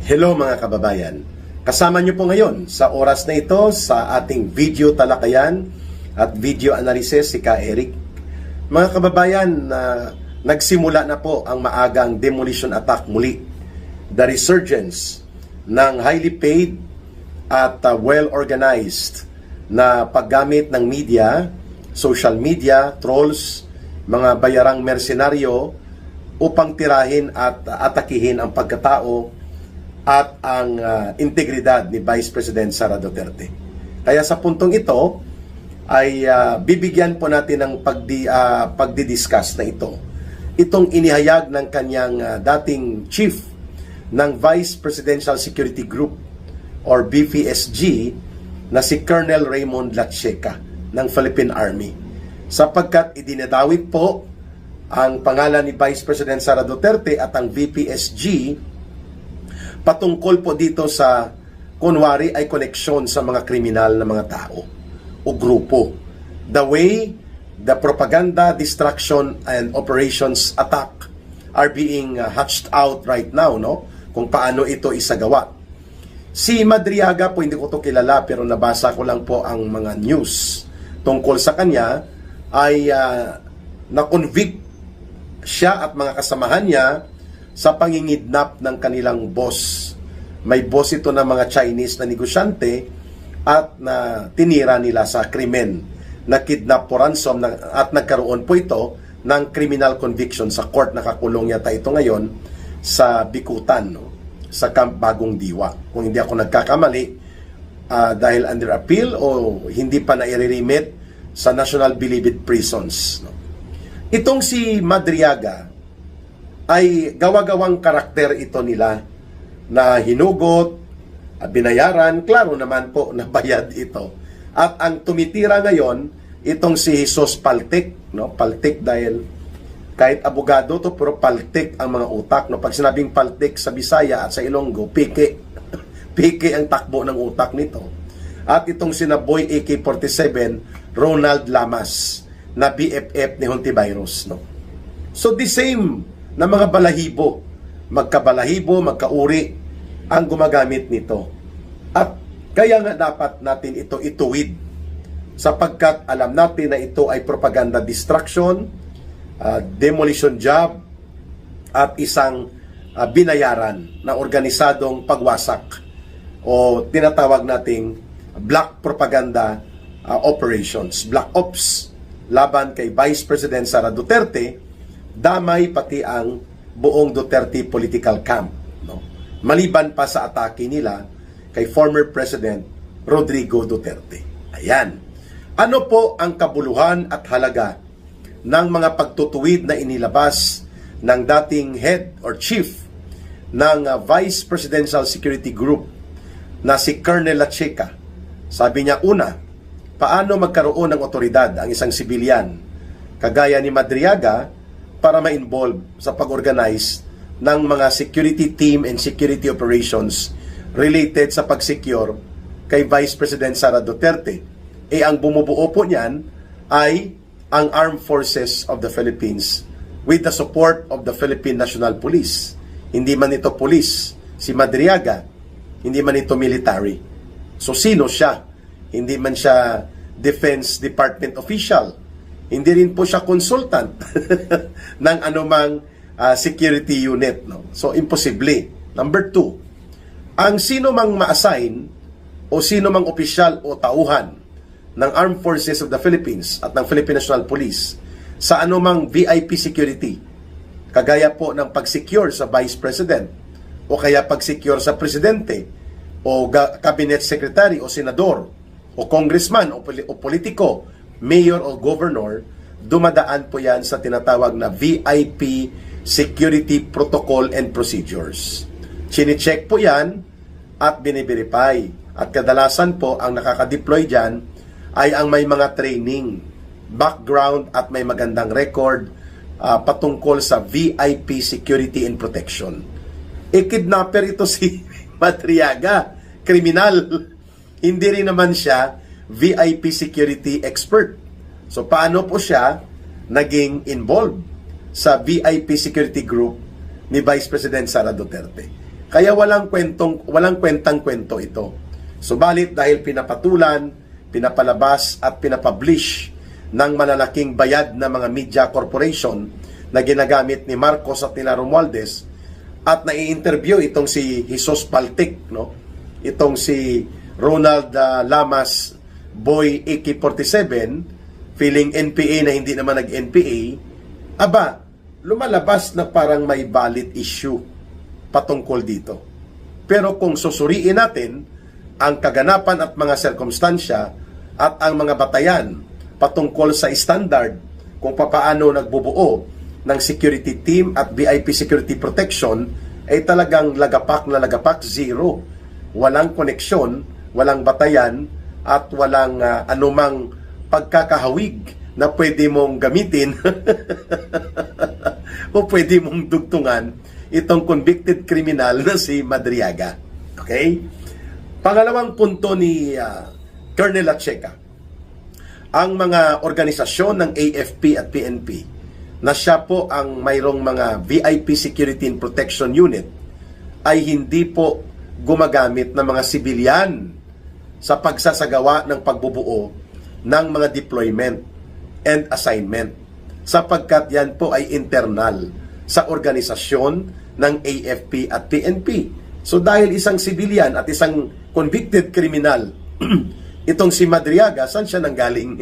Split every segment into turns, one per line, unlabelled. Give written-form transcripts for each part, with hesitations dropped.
Hello mga kababayan, kasama niyo po ngayon sa oras na ito sa ating video talakayan at video analysis si Ka Eric. Mga kababayan, nagsimula na po ang maagang demolition attack muli. The resurgence ng highly paid at well-organized na paggamit ng media, social media, trolls, mga bayarang mersenaryo upang tirahin at atakihin ang pagkatao at ang integridad ni Vice President Sara Duterte. Kaya sa puntong ito ay bibigyan po natin ng pagdidiscuss na ito. Itong inihayag ng kanyang dating chief ng Vice Presidential Security Group or BPSG na si Colonel Raymond Lacheca ng Philippine Army. Sapagkat idinadawit po ang pangalan ni Vice President Sara Duterte at ang BPSG patungkol po dito sa kunwari ay koneksyon sa mga kriminal na mga tao o grupo. The way the propaganda, distraction, and operations attack are being hatched out right now, no? Kung paano ito isagawa. Si Madriaga po, hindi ko to kilala pero nabasa ko lang po ang mga news tungkol sa kanya ay na-convict siya at mga kasamahan niya sa pangingidnap ng kanilang boss. May boss ito ng mga Chinese na negosyante at na tinira nila sa krimen na kidnap for ransom at nagkaroon po ito ng criminal conviction sa court. Nakakulong yata ito ngayon sa Bikutan, no? Sa Camp Bagong Diwa. Kung hindi ako nagkakamali, dahil under appeal o hindi pa na-remit sa National Bilibid Prisons. No? Itong si Madriaga ay gawa-gawang karakter ito nila na hinugot, binayaran, klaro naman po na bayad ito. At ang tumitira ngayon, itong si Jesus Paltic, no? Paltic dahil kahit abogado to, pero paltik ang mga utak. No? Pag sinabing paltik sa Bisaya at sa Ilonggo, pike. Pike ang takbo ng utak nito. At itong si Boy AK-47, Ronald Lamas, na BFF ni Hontivirus. No? So the same na mga balahibo, magkabalahibo, magkauri ang gumagamit nito. At kaya nga dapat natin ito ituwid sapagkat alam natin na ito ay propaganda distraction, demolition job at isang binayaran na organisadong pagwasak o tinatawag nating black propaganda operations, black ops laban kay Vice President Sara Duterte, damay pati ang buong Duterte political camp, no? Maliban pa sa atake nila kay former President Rodrigo Duterte. Ayan. Ano po ang kabuluhan at halaga ng mga pagtutuwid na inilabas ng dating head or chief ng Vice Presidential Security Group na si Colonel Lacheca? Sabi niya, una, paano magkaroon ng otoridad ang isang sibilyan kagaya ni Madriaga para ma-involve sa pag-organize ng mga security team and security operations related sa pag-secure kay Vice President Sara Duterte. Ang bumubuo po niyan ay ang Armed Forces of the Philippines with the support of the Philippine National Police. Hindi man ito police, si Madriaga, hindi man ito military. So sino siya? Hindi man siya Defense Department official. Hindi rin po siya consultant ng anumang security unit. No? So, imposible. Number 2, ang sino mang ma-assign o sino mang opisyal o tauhan ng Armed Forces of the Philippines at ng Philippine National Police sa anumang VIP security, kagaya po ng pag-secure sa Vice President o kaya pag-secure sa Presidente o Cabinet Secretary o Senador o Congressman o politiko, mayor o governor, dumadaan po yan sa tinatawag na VIP Security Protocol and Procedures. Chine-check po yan at biniverify. At kadalasan po ang nakaka-deploy dyan ay ang may mga training, background at may magandang record patungkol sa VIP Security and Protection. Kidnapper ito si Madriaga, kriminal. Hindi rin naman siya VIP security expert. So paano po siya naging involved sa VIP security group ni Vice President Sara Duterte? Kaya walang kwentang kwento ito. Subalit dahil pinapatulan, pinapalabas at pinapublish ng malalaking bayad na mga media corporation na ginagamit ni Marcos at nila Romualdez, at nai-interview itong si Jesus Paltic, no? Itong si Ronald Lamas Boy AK-47, feeling NPA na hindi naman nag-NPA, aba, lumalabas na parang may valid issue patungkol dito. Pero kung susuriin natin ang kaganapan at mga sirkumstansya at ang mga batayan patungkol sa standard kung papaano nagbubuo ng security team at VIP security protection, ay talagang lagapak na lagapak, zero. Walang koneksyon, walang batayan, at walang anumang pagkakahawig na pwede mong gamitin o pwede mong dugtungan itong convicted criminal na si Madriaga. Okay? Pangalawang punto ni Colonel Lacheca, ang mga organisasyon ng AFP at PNP na siya po ang mayroong mga VIP Security and Protection Unit ay hindi po gumagamit ng mga sibilyan sa pagsasagawa ng pagbubuo ng mga deployment and assignment, sapagkat yan po ay internal sa organisasyon ng AFP at PNP. So dahil isang sibilyan at isang convicted criminal itong si Madriaga, saan siya nanggaling?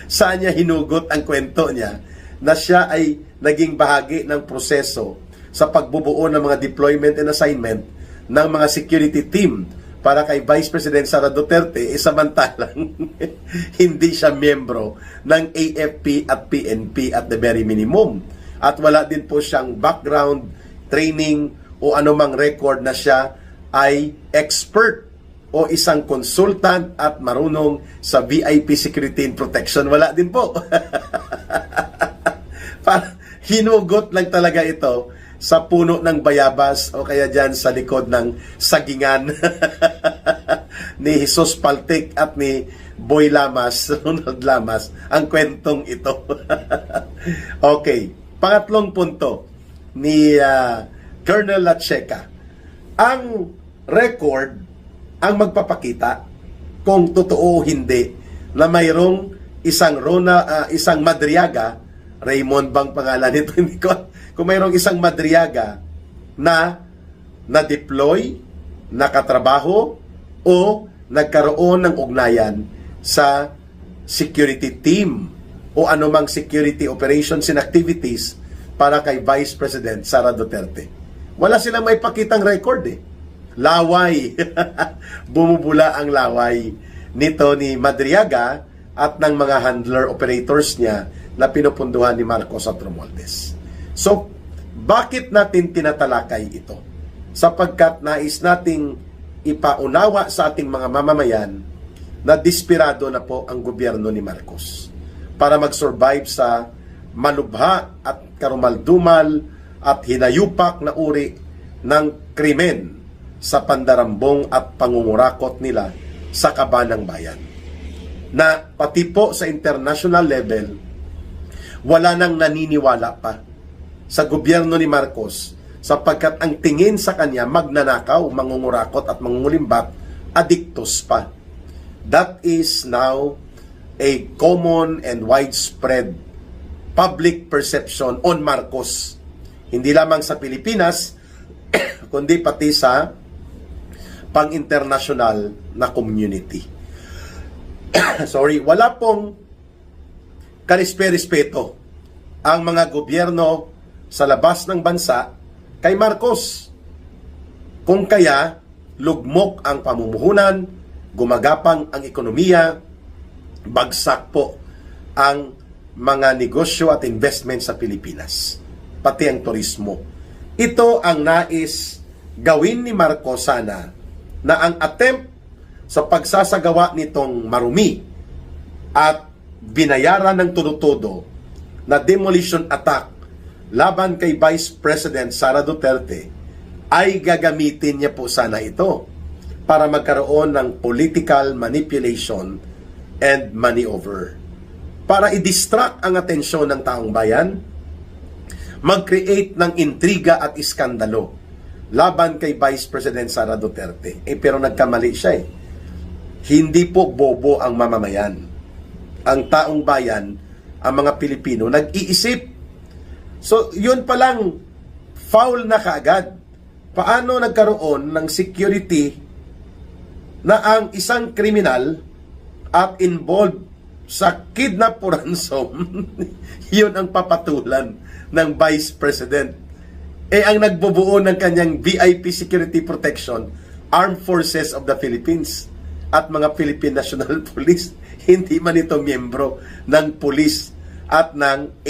Saan niya hinugot ang kwento niya na siya ay naging bahagi ng proseso sa pagbubuo ng mga deployment and assignment ng mga security team para kay Vice President Sara Duterte, samantalang hindi siya miyembro ng AFP at PNP at the very minimum. At wala din po siyang background, training o anumang record na siya ay expert o isang consultant at marunong sa VIP Security and Protection. Wala din po. Hinugot lang talaga ito sa puno ng bayabas o kaya dyan sa likod ng sagingan ni Jesus Paltic at ni Boy Lamas, Ronald Lamas, ang kwentong ito. Okay, pangatlong punto ni Colonel Lacheca. Ang record ang magpapakita kung totoo o hindi na mayroong isang Madriaga, Raymond bang pangalan nito, hindi ko, kung mayroong isang Madriaga na na-deploy, nakatrabaho o nagkaroon ng ugnayan sa security team o anumang security operations and activities para kay Vice President Sara Duterte. Wala silang may pakitang record eh. Laway. Bumubula ang laway nito ni Madriaga at ng mga handler operators niya na pinupunduhan ni Marcos at Romualdez. So, bakit natin tinatalakay ito? Sapagkat nais nating ipaunawa sa ating mga mamamayan na desperado na po ang gobyerno ni Marcos para mag-survive sa malubha at karumaldumal at hinayupak na uri ng krimen sa pandarambong at pangungurakot nila sa kabanang bayan. Na pati po sa international level, wala nang naniniwala pa sa gobyerno ni Marcos sapagkat ang tingin sa kanya magnanakaw, mangungurakot at mangungulimbat, adiktos pa. That is now a common and widespread public perception on Marcos. Hindi lamang sa Pilipinas, kundi pati sa pang-international na community. Sorry, wala pong karispe-respeto ang mga gobyerno sa labas ng bansa kay Marcos. Kung kaya, lugmok ang pamumuhunan, gumagapang ang ekonomiya, bagsak po ang mga negosyo at investment sa Pilipinas, pati ang turismo. Ito ang nais gawin ni Marcos sana, na ang attempt sa pagsasagawa nitong marumi at binayaran ng todo-todo na demolition attack laban kay Vice President Sara Duterte ay gagamitin niya po sana ito para magkaroon ng political manipulation and maneuver. Para i-distract ang atensyon ng taong bayan, mag-create ng intriga at iskandalo laban kay Vice President Sara Duterte. Pero nagkamali siya eh. Hindi po bobo ang mamamayan. Ang taong bayan, ang mga Pilipino, nag-iisip. So, yun palang foul na kaagad. Paano nagkaroon ng security na ang isang kriminal at involved sa kidnap o ransom, yun ang papatulan ng Vice President. Ang nagbubuo ng kanyang VIP security protection, Armed Forces of the Philippines at mga Philippine National Police. Hindi man ito miyembro ng police at ng